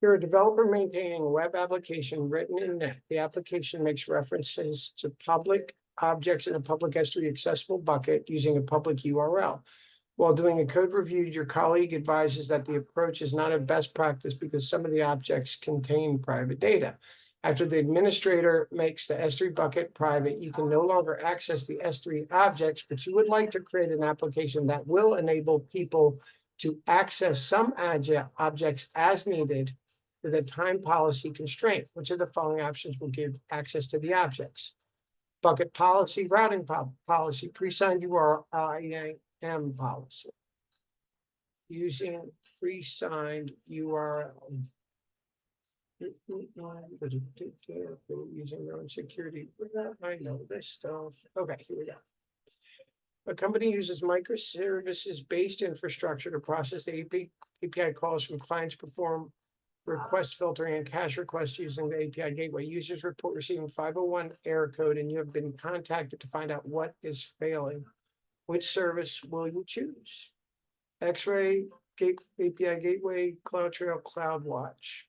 You're a developer maintaining a web application written in net. The application makes references to public objects in a public S3 accessible bucket using a public URL. While doing a code review, your colleague advises that the approach is not a best practice because some of the objects contain private data. After the administrator makes the S3 bucket private, you can no longer access the S3 objects, but you would like to create an application that will enable people to access some objects as needed with a time policy constraint. Which of the following options will give access to the objects? Bucket policy, routing policy, pre-signed URIM policy. Using pre-signed URL. Using their own security. I know this stuff. Okay, here we go. A company uses microservices-based infrastructure to process the API calls from clients, perform request filtering and cache requests using the API gateway. Users report receiving 501 error code, and you have been contacted to find out what is failing. Which service will you choose? X-Ray, API Gateway, CloudTrail, CloudWatch.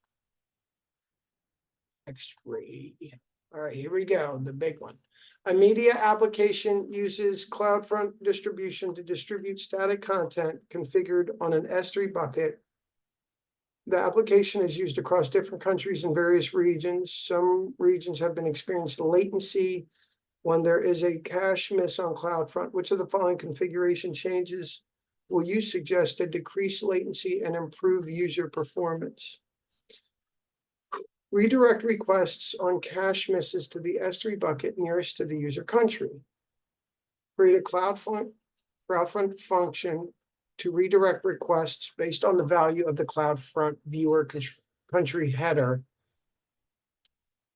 X-Ray. All right, here we go, the big one. A media application uses CloudFront distribution to distribute static content configured on an S3 bucket. The application is used across different countries and various regions. Some regions have been experiencing latency when there is a cache miss on CloudFront. Which of the following configuration changes will you suggest to decrease latency and improve user performance? Redirect requests on cache misses to the S3 bucket nearest to the user country. Create a CloudFront function to redirect requests based on the value of the CloudFront viewer country header.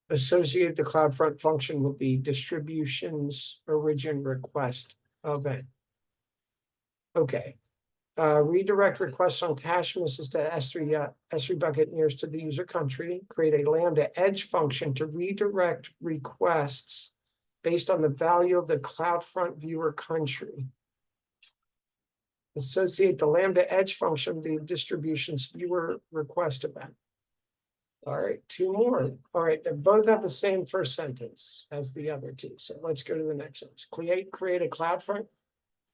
Associate the CloudFront function with the distribution's origin request event. Okay. Redirect requests on cache misses to S3 bucket nearest to the user country. Create a Lambda edge function to redirect requests based on the value of the CloudFront viewer country. Associate the Lambda edge function with the distribution's viewer request event. All right, two more. All right, they both have the same first sentence as the other two. So let's go to the next one. Create a CloudFront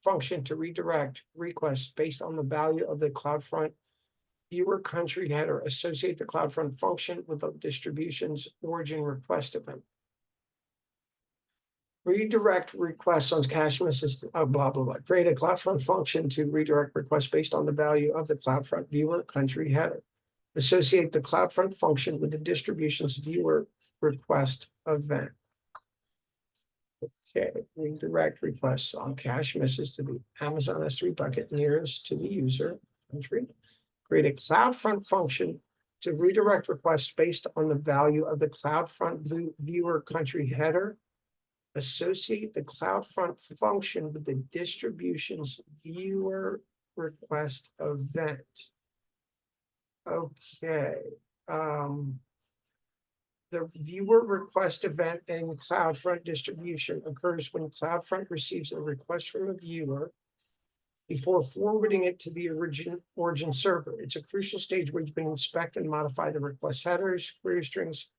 function to redirect requests based on the value of the CloudFront viewer country header. Associate the CloudFront function with the distribution's origin request event. Redirect requests on cache misses, blah, blah, blah. Create a CloudFront function to redirect requests based on the value of the CloudFront viewer country header. Associate the CloudFront function with the distribution's viewer request event. Okay, redirect requests on cache misses to the Amazon S3 bucket nearest to the user country. Create a CloudFront function to redirect requests based on the value of the CloudFront viewer country header. Associate the CloudFront function with the distribution's viewer request event. Okay. The viewer request event in CloudFront distribution occurs when CloudFront receives a request from a viewer before forwarding it to the origin server. It's a crucial stage where you can inspect and modify the request headers, query strings,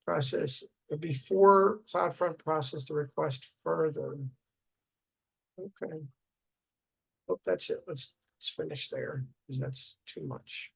process before CloudFront process the request further. Okay. Oh, that's it. Let's finish there because that's too much.